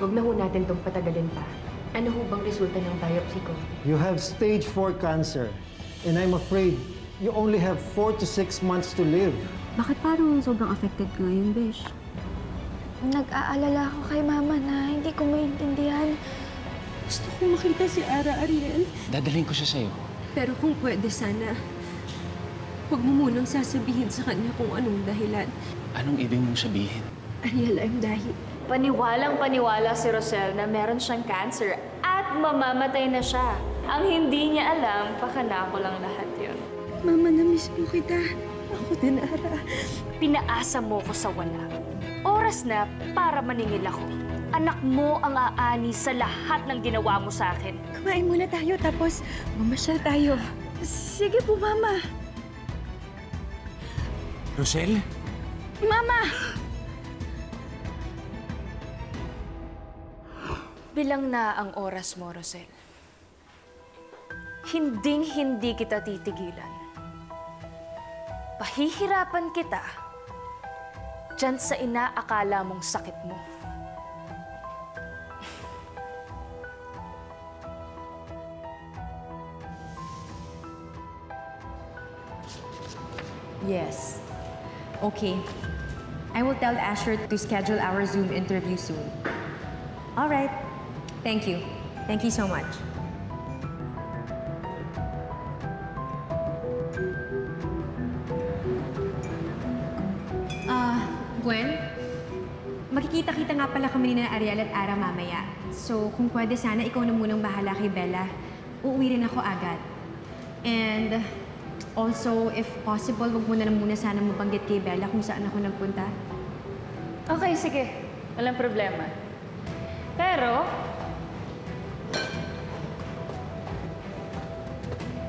Huwag na ho natin itong patagalin pa. Ano ho bang resulta ng biopsy ko? You have stage 4 cancer. And I'm afraid you only have 4 to 6 months to live. Bakit parang sobrang affected ka ngayon, Besh? Nag-aalala ako kay Mama na hindi ko maintindihan. Gusto kong makita si Ara, Ariel. Dadalhin ko siya sa'yo. Pero kung pwede sana, huwag mo munang sasabihin sa kanya kung anong dahilan. Anong ibig mong sabihin? Ariel, I'm dying. Paniwalang-paniwala si Rosel na meron siyang cancer at mamamatay na siya. Ang hindi niya alam, pakanako lang lahat yun. Mama, na-miss mo kita. Ako din, Ara. Pinaasa mo ko sa wala. Oras na para maningil ako. Anak mo ang aani sa lahat ng ginawa mo sa akin. Kumain muna tayo, tapos mamasyal tayo. Sige po, Mama. Rosel? Mama! Bilang na ang oras mo, Rosel. Hinding-hindi kita titigilan. Pahihirapan kita dyan sa inaakala mong sakit mo. Yes. Okay. I will tell Asher to schedule our Zoom interview soon. All right. Thank you. Thank you so much. Gwen? Magkikita-kita nga pala kami ni Ariel at Ara mamaya. So, kung pwede sana, ikaw na munang bahala kay Bella. Uuwi rin ako agad. And also, if possible, wag mo na lang muna sana mabanggit kay Bella kung saan ako nagpunta. Okay, sige. Walang problema. Pero,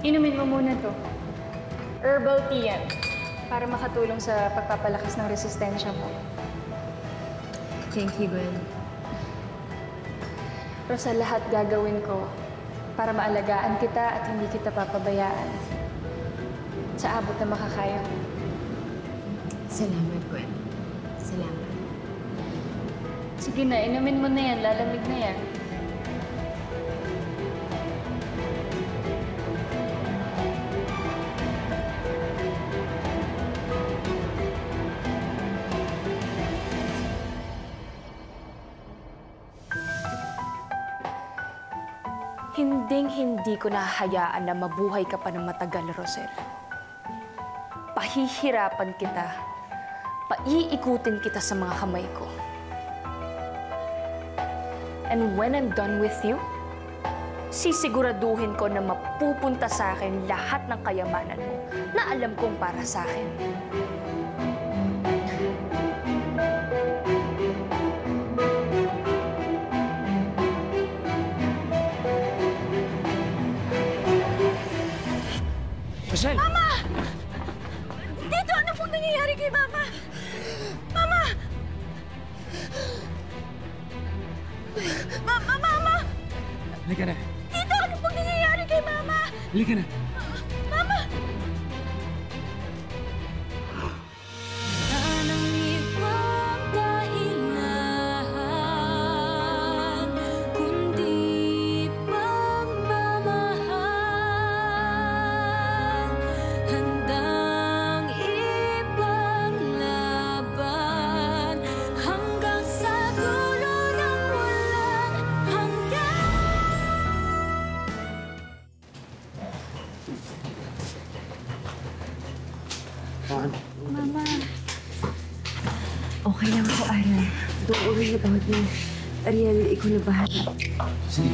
inumin mo muna to. Herbal tea yan. Para makatulong sa pagpapalakas ng resistensya mo. Thank you, Gwen. Pero sa lahat gagawin ko para maalagaan kita at hindi kita papabayaan. Sa abot na makakaya ko. Salamat, Gwen. Salamat. Sige na, inumin mo na yan. Lalamig na yan. Hinding-hindi ko nahahayaan na mabuhay ka pa ng matagal, Rosel. Pahihirapan kita. Paiikutin kita sa mga kamay ko. And when I'm done with you, sisiguraduhin ko na mapupunta sa akin lahat ng kayamanan mo na alam kong para sa akin. Rosel! Mama! Dito, ano pong nangyayari kay Mama? Mama! Mama! Halika na. Dito, ano pong nangyayari kay Mama? Halika na. Mama! Mama. Okay lang ako, Ara. Don't worry about me. Ariel, ikaw na bahala. Sige.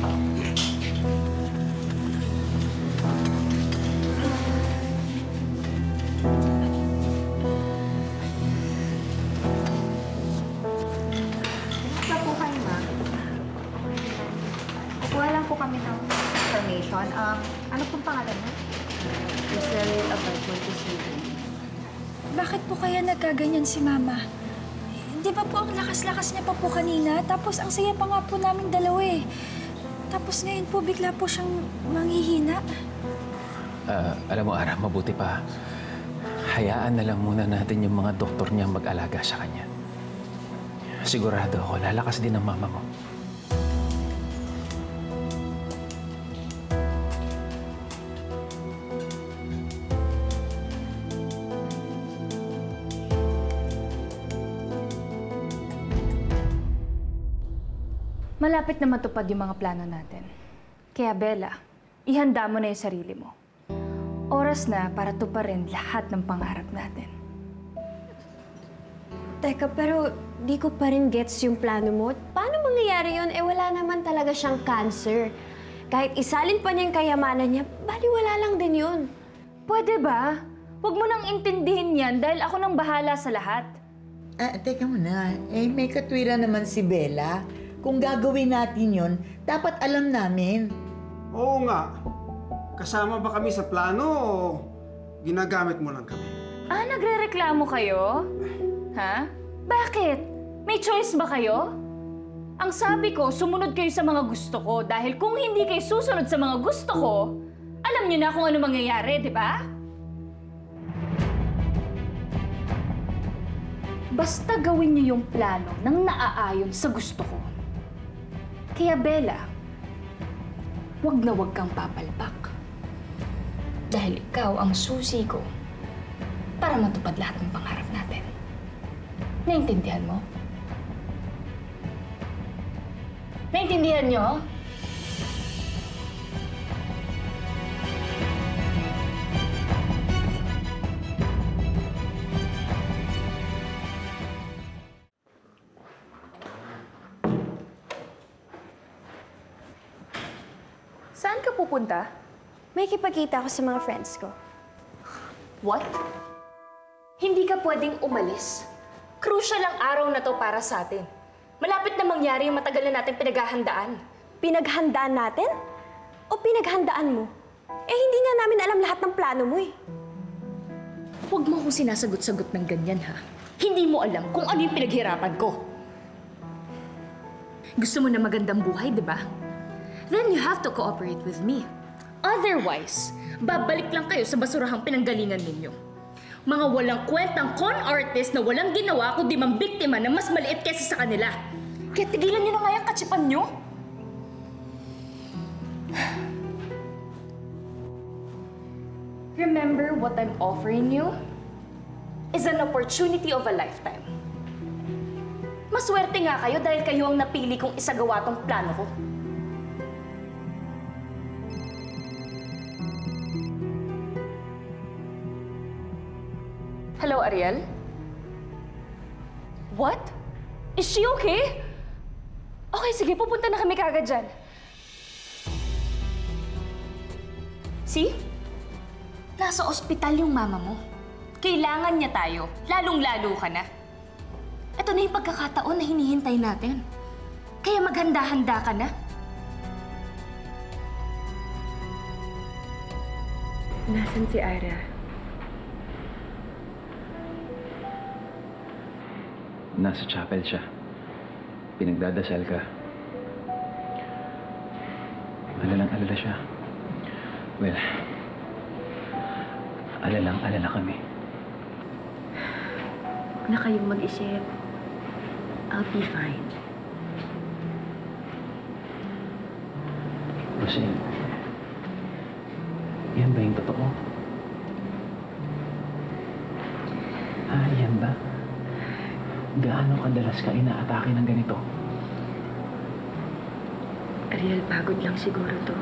Kumusta po kayo, ma'am? Kukuha lang po kami ng information. Ano pong pangalan mo? Rosel, about my decision. Bakit po kaya nagkaganyan si Mama? Di ba po ang lakas-lakas niya pa po kanina? Tapos ang saya pa nga po naming dalawa eh. Tapos ngayon po bigla po siyang manghihina. Alam mo, Ara, mabuti pa. Hayaan na lang muna natin yung mga doktor niya mag-alaga sa kanya. Sigurado ako, lalakas din ang mama mo. Malapit na matupad yung mga plano natin. Kaya Bella, ihanda mo na yung sarili mo. Oras na para tuparin lahat ng pangarap natin. Teka, pero di ko pa rin gets yung plano mo. Paano mangyayari yun? Eh, wala naman talaga siyang cancer. Kahit isalin pa niya yung kayamanan niya, baliwala lang din yun. Pwede ba? Huwag mo nang intindihin yan dahil ako nang bahala sa lahat. Teka muna. May katwiran naman si Bella. Kung gagawin natin yon, dapat alam namin. Oo nga. Kasama ba kami sa plano o ginagamit mo lang kami? Nagre-reklamo kayo? Ha? Bakit? May choice ba kayo? Ang sabi ko, sumunod kayo sa mga gusto ko dahil kung hindi kayo susunod sa mga gusto ko, alam niyo na kung ano mangyayari, di ba? Basta gawin niyo yung plano nang naaayon sa gusto ko. Kaya Bella, wag na wag kang papalpak. Dahil ikaw ang susi ko para matupad lahat ng pangarap natin. Naintindihan mo? Naintindihan niyo? Saan ka pupunta? May kipagkita ako sa mga friends ko. What? Hindi ka pwedeng umalis. Crucial ang araw na to para sa atin. Malapit na mangyari yung matagal na natin pinaghahandaan. Pinaghandaan natin? O pinaghandaan mo? Eh, hindi nga namin alam lahat ng plano mo eh. Huwag mo akong sinasagot-sagot ng ganyan, ha? Hindi mo alam kung ano yung pinaghirapan ko. Gusto mo na magandang buhay, di ba? Then you have to cooperate with me. Otherwise, babalik lang kayo sa basurahang pinanggalingan ninyo. Mga walang kwentang con artist na walang ginawa kundi mambiktima na mas maliit kaysa sa kanila. Kaya tigilan nyo na nga yung katsipan nyo. Remember what I'm offering you is an opportunity of a lifetime. Maswerte nga kayo dahil kayo ang napili kong isagawa tong plano ko. Hello, Ariel? What? Is she okay? Okay, sige, pupunta na kami kagad dyan. See? Nasa ospital yung mama mo. Kailangan niya tayo. Lalong-lalo ka na. Ito na yung pagkakataon na hinihintay natin. Kaya maghanda-handa ka na. Nasaan si Ara? Nasa chapel siya. Pinagdadasal ka. Alalang-alala siya. Well, alalang-alala kami. Huwag na kayong mag-isip. I'll be fine. Rosel, yan ba yung totoo? Yan ba? Gaano kadalas ka inaatake ng ganito? Ariel, pagod lang siguro to.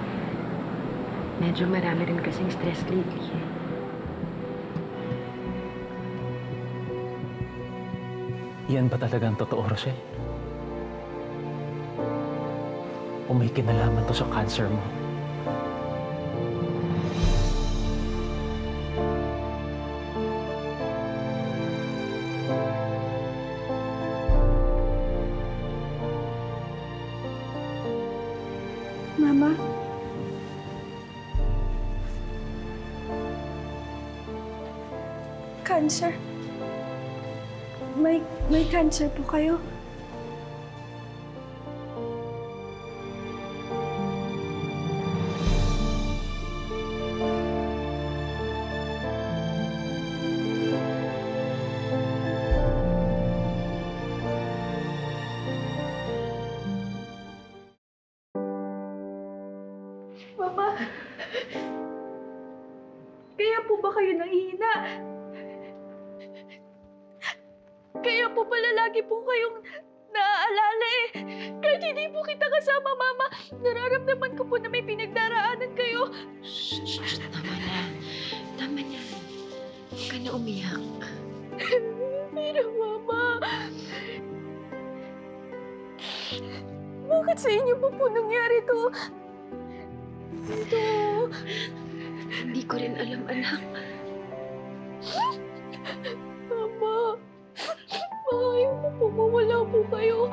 Medyo marami rin kasing stress lately eh. Yan ba talagang totoo, Rosel? O may kinalaman to sa cancer mo? Mama? Cancer? May cancer po kayo? Mama, kaya po ba kayo nangihina? Kaya po pala lagi po kayong naaalala eh. Kahit hindi po kita tama, Mama. Nararamdaman ko po na may pinagdaraanan kayo. Shh, tama na. Tama na. Huwag ka na umiyak. Pero, Mama, bakit sa inyo po nangyari to? Hindi ko rin alam, anak. Mama, ayaw mo po mawala po kayo.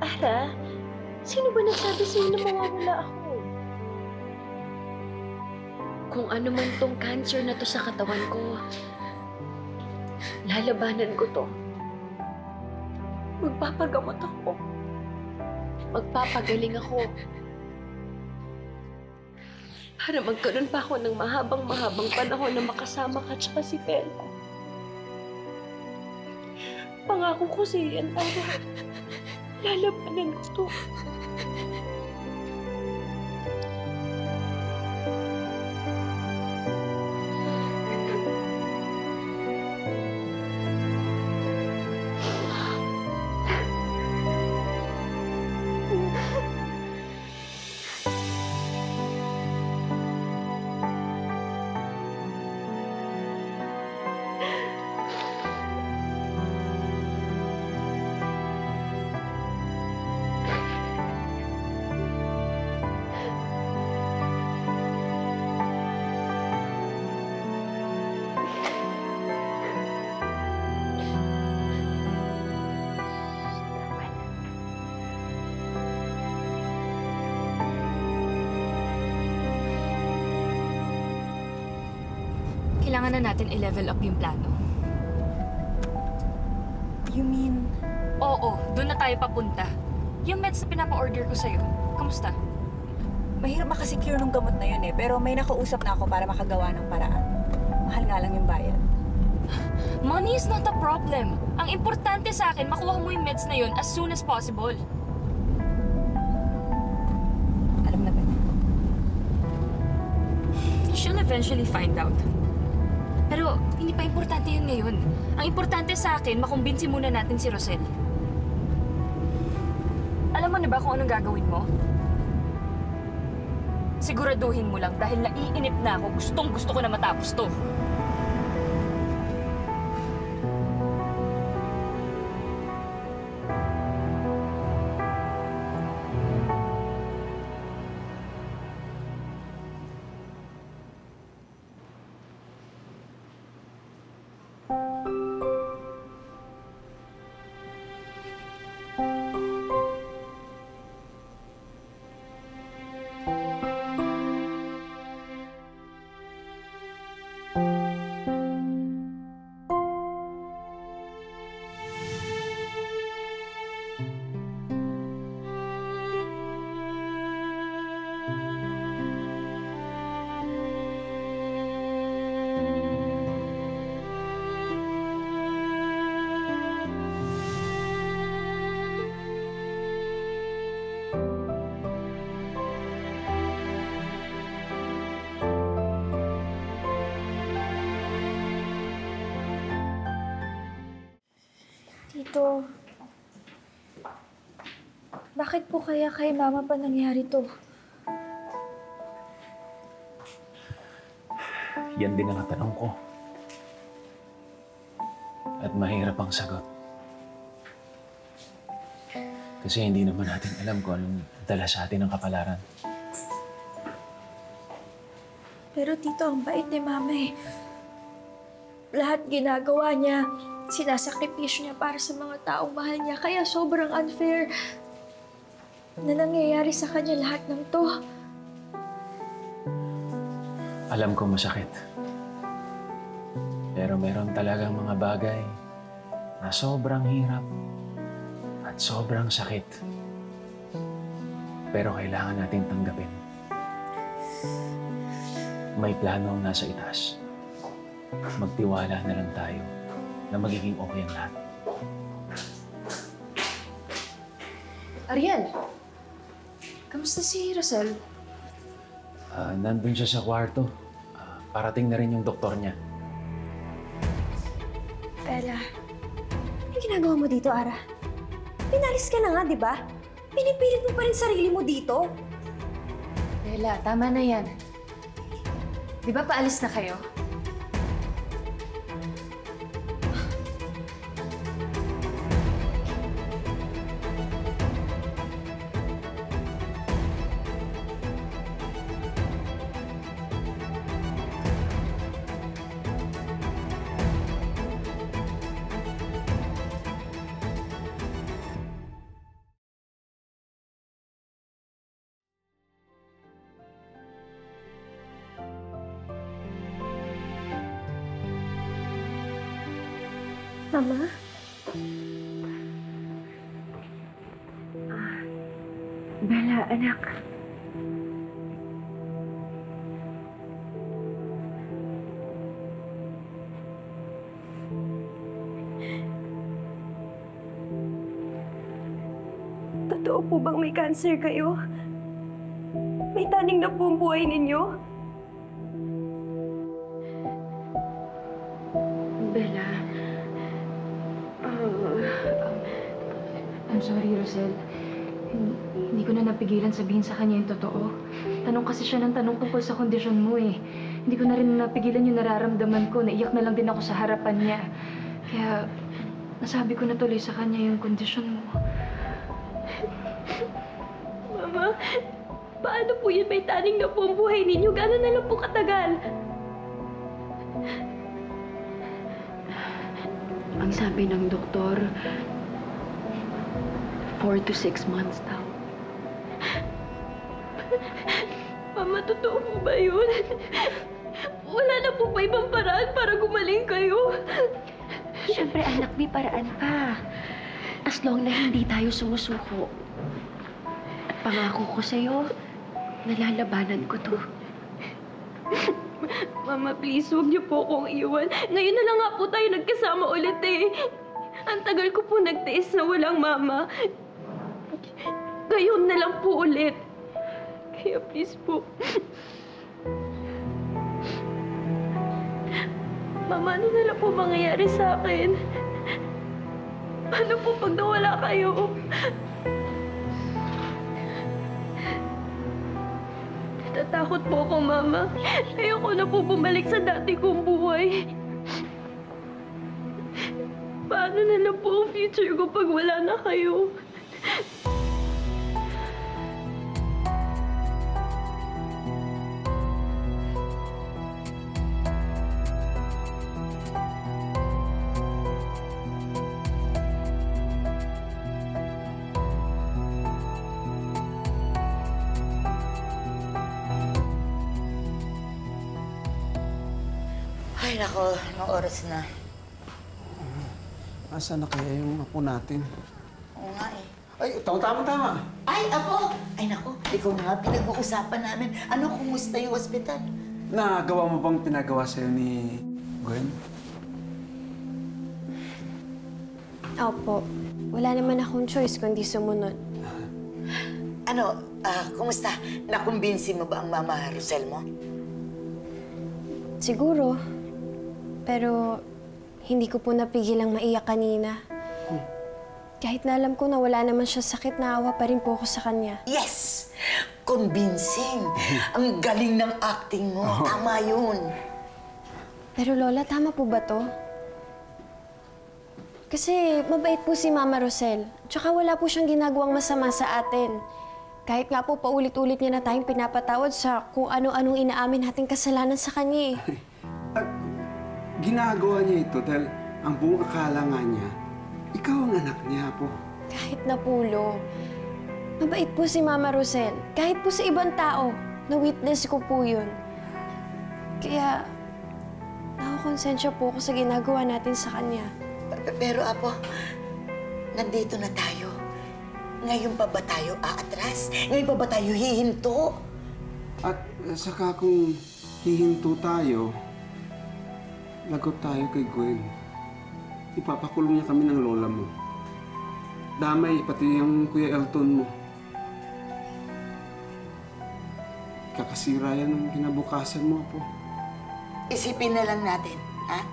Ara, sino ba nagsabi sa'yo na mawawala ako? Kung ano man tong cancer na to sa katawan ko, lalabanan ko to. Magpapagamot ako. Magpapagaling ako. Para magkaroon pa ako ng mahabang panahon na makasama ka tsaka si Bella. Pangako ko sa iyan, Ara. Lalabanan ko to. Kailangan na natin i-level up yung plano. You mean? Oo, doon na tayo papunta. Yung meds na pinapa-order ko sa'yo, kamusta? Mahirap makasecure ng gamot na yun pero may nakausap na ako para makagawa ng paraan. Mahal nga lang yung bayad. Money is not a problem. Ang importante sa akin, makuha mo yung meds na yun as soon as possible. Alam na ba? She'll eventually find out. Pero hindi pa importante yun ngayon. Ang importante sa akin, makumbinsi muna natin si Rosel. Alam mo na ba kung anong gagawin mo? Siguraduhin mo lang dahil naiinip na ako. Gustong-gusto ko na matapos to. Tito, bakit po kaya kay Mama pa nangyari to? Yan din ang tanong ko. At mahirap ang sagot. Kasi hindi naman natin alam kung anong dala sa atin ng kapalaran. Pero Tito, ang bait ni Mama eh. Lahat ginagawa niya, sinasakripisyo niya para sa mga taong mahal niya. Kaya sobrang unfair na nangyayari sa kanya lahat ng to. Alam ko masakit. Pero meron talagang mga bagay na sobrang hirap at sobrang sakit. Pero kailangan natin tanggapin. May plano ang nasa itaas. Magtiwala na lang tayo na magiging okay ang lahat. Ariel, kamusta si Rosel? Nandun siya sa kwarto. Parating na rin yung doktor niya. Bella, ano ginagawa mo dito, Ara? Pinalis ka na nga, di ba? Pinipilit mo pa rin sarili mo dito? Bella, tama na yan. Di ba paalis na kayo? Mama? Bella, anak. Totoo po bang may cancer kayo? May taning na po ang buhay ninyo? Bella. I'm sorry, Rosel. Hindi ko na napigilan sabihin sa kanya yung totoo. Tanong kasi siya ng tanong tungkol sa kondisyon mo eh. Hindi ko na rin napigilan yung nararamdaman ko. Naiyak na lang din ako sa harapan niya. Kaya, nasabi ko na tuloy sa kanya yung kondisyon mo. Mama, paano po yun may taning na po ang buhay ninyo? Gano'n na lang po katagal? Ang sabi ng doktor, 4 to 6 months daw. Mama, totoo po ba yun? Wala na po ba ibang paraan para gumaling kayo? Siyempre, anak, may paraan pa. As long na hindi tayo sumusuko. At pangako ko sa'yo, nalalabanan ko to. Mama, please, huwag niyo po akong iwan. Ngayon na lang nga po tayo nagkasama ulit eh. Ang tagal ko po nagtiis na walang mama. Ngayon na lang po ulit. Kaya please po. Mama, ano na lang po mangyayari sa akin? Paano po pag nawala kayo? Natatakot po ako, Mama. Ayoko na po bumalik sa dati kong buhay. Paano na lang po ang future ko pag wala na kayo? Ay, nako, anong oras na? Asa na kaya yung apo natin? Oo nga eh. Ay, tama. Ay, apo! Ay, nako, ikaw na nga pinag-uusapan namin. Ano, kumusta yung ospital? Nagawa mo bang pinagawa sa'yo ni Gwen? Opo. Wala naman akong choice kundi sumunod. Ano, kumusta? Nakumbinsi mo ba ang Mama Rosel mo? Siguro. Pero hindi ko po napigilang maiyak kanina. Kahit na alam ko na wala naman siya sakit, naawa pa rin po ako sa kanya. Yes! Convincing! Ang galing ng acting mo. Tama yun. Pero Lola, tama po ba to? Kasi mabait po si Mama Rosel. Tsaka wala po siyang ginagawang masama sa atin. Kahit nga po paulit-ulit niya na tayong pinapatawad sa kung ano-anong inaamin nating kasalanan sa kanya eh. Ginagawa niya ito dahil ang buong akala nga niya, ikaw ang anak niya po. Kahit na pulo, mabait po si Mama Rosel. Kahit po sa ibang tao, na-witness ko po yun. Kaya, nakakonsensya po ako sa ginagawa natin sa kanya. Pero, Apo, nandito na tayo. Ngayon pa ba tayo aatras? Ngayon pa ba tayo hihinto? At saka kung hihinto tayo, lagot tayo kay Gwen. Ipapakulong niya kami ng lola mo. Damay, pati yung Kuya Elton mo. Kakasira yan ng kinabukasan mo, Apo. Isipin na lang natin, ha?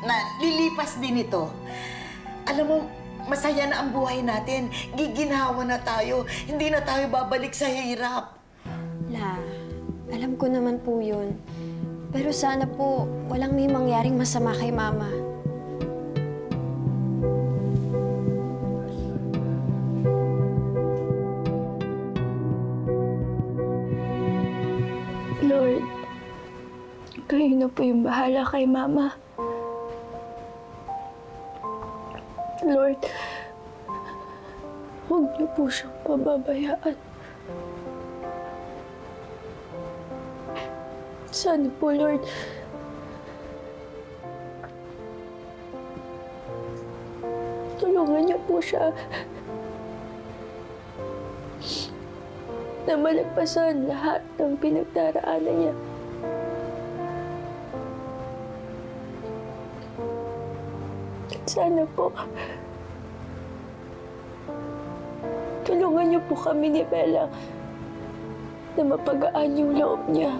Na lilipas din ito. Alam mo, Masaya na ang buhay natin. Giginhawa na tayo. Hindi na tayo babalik sa hirap. La, alam ko naman po yun. Pero sana po walang may mangyaring masama kay Mama. Lord, kayo na po yung bahala kay Mama. Lord, huwag niyo po siyang pababayaan. Sana po, Lord, tulungan niyo po siya na malagpasan lahat ng pinagdaraanan niya. At sana po, tulungan niyo po kami ni Bella na mapagaan yung loob niya.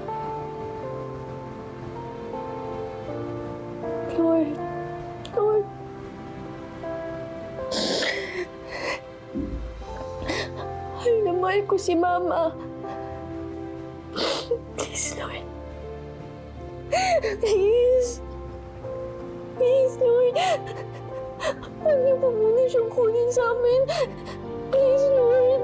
Lord, Lord, mahal na mahal ko si Mama. Please, Lord. Please. Please, Lord. Huwag niyo po muna siyang kunin sa amin. Please, Lord.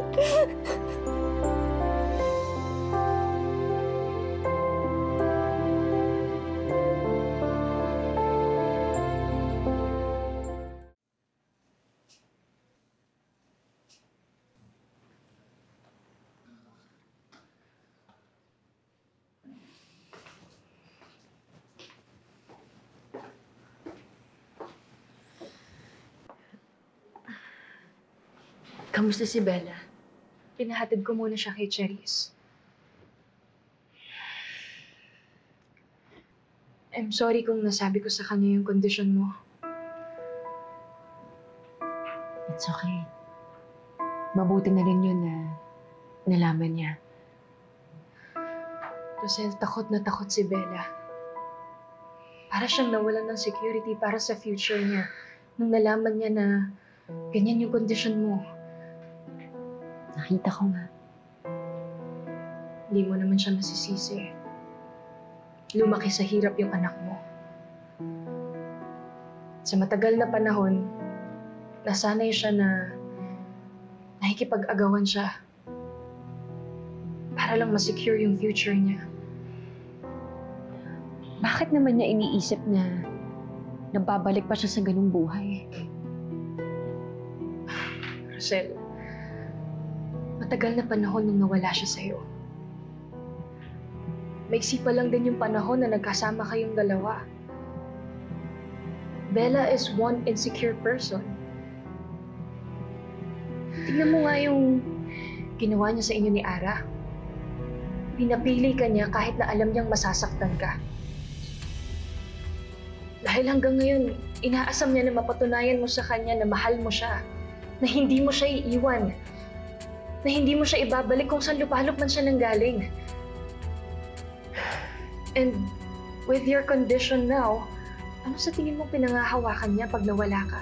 Kamusta si Bella? Pinahatid ko muna siya kay Cherise. I'm sorry kung nasabi ko sa kanya yung kondisyon mo. It's okay. Mabuti na rin yun na nalaman niya. Rosel, takot na takot si Bella. Para siyang nawalan ng security para sa future niya nung nalaman niya na ganyan yung kondisyon mo. Nakita ko nga. Hindi mo naman siya masisisi. Lumaki sa hirap yung anak mo. Sa matagal na panahon, nasanay siya na nakikipag-agawan siya para lang ma-secure yung future niya. Bakit naman niya iniisip na nababalik pa siya sa ganung buhay? Rosel, matagal na panahon nung nawala siya sa'yo. Maiksi pa lang din yung panahon na nagkasama kayong dalawa. Bella is one insecure person. Tingnan mo nga yung ginawa niya sa inyo ni Ara. Pinapili ka niya kahit na alam niyang masasaktan ka. Dahil hanggang ngayon, inaasam niya na mapatunayan mo sa kanya na mahal mo siya, na hindi mo siya iiwan, na hindi mo siya ibabalik kung saan lupalop man siya nanggaling. And with your condition now, ano sa tingin mo pinangahawakan niya pag nawala ka?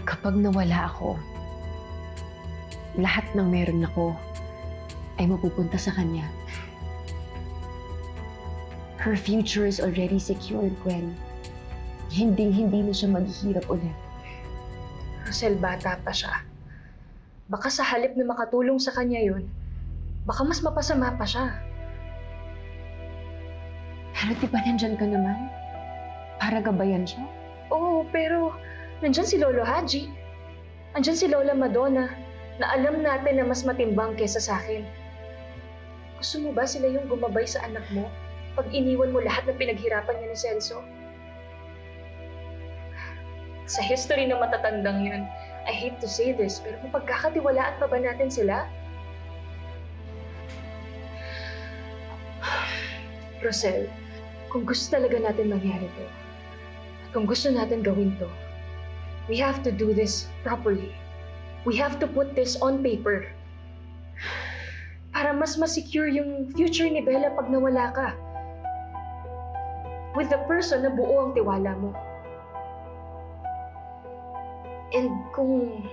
Kapag nawala ako, lahat ng meron ako ay mapupunta sa kanya. Her future is already secured, Gwen. Hinding-hindi na siya maghihirap ulit. Rosel, bata pa siya. Baka sa halip na makatulong sa kanya yun, baka mas mapasama pa siya. Pero di ba nandyan ka naman? Para gabayan siya? Oo, pero nandyan si Lolo Haji. Nandyan si Lola Madonna na alam natin na mas matimbang kesa sa akin. Gusto mo ba sila yung gumabay sa anak mo pag iniwan mo lahat ng pinaghirapan niya ni Celso? Sa history na matatandang yun, I hate to say this, pero mapagkakatiwalaan pa ba natin sila? Rosel, kung gusto talaga natin mangyari to, at kung gusto natin gawin to, we have to do this properly. We have to put this on paper. Para mas ma-secure yung future ni Bella pag nawala ka. With the person na buo ang tiwala mo. And kung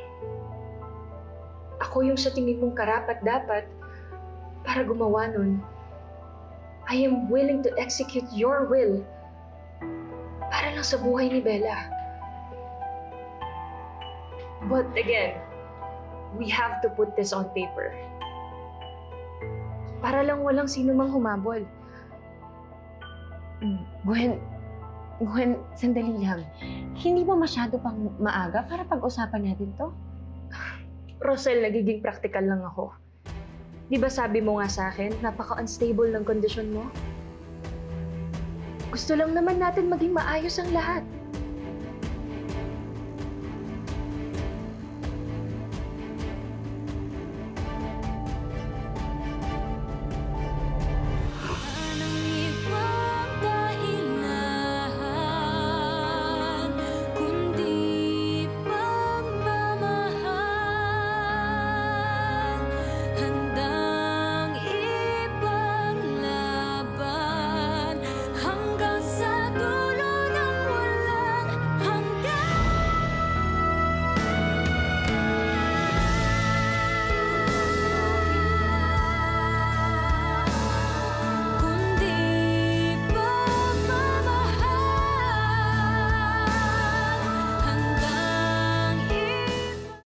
ako yung sa tingin mong karapat-dapat para gumawa nun, I am willing to execute your will para lang sa buhay ni Bella. But again, we have to put this on paper. Para lang walang sino mang humabol. Gwen, sandali lang. Hindi ba masyado pang maaga para pag-usapan natin to? Rosel, nagiging practical lang ako. Di ba sabi mo nga sa akin, napaka-unstable ng kondisyon mo? Gusto lang naman natin maging maayos ang lahat.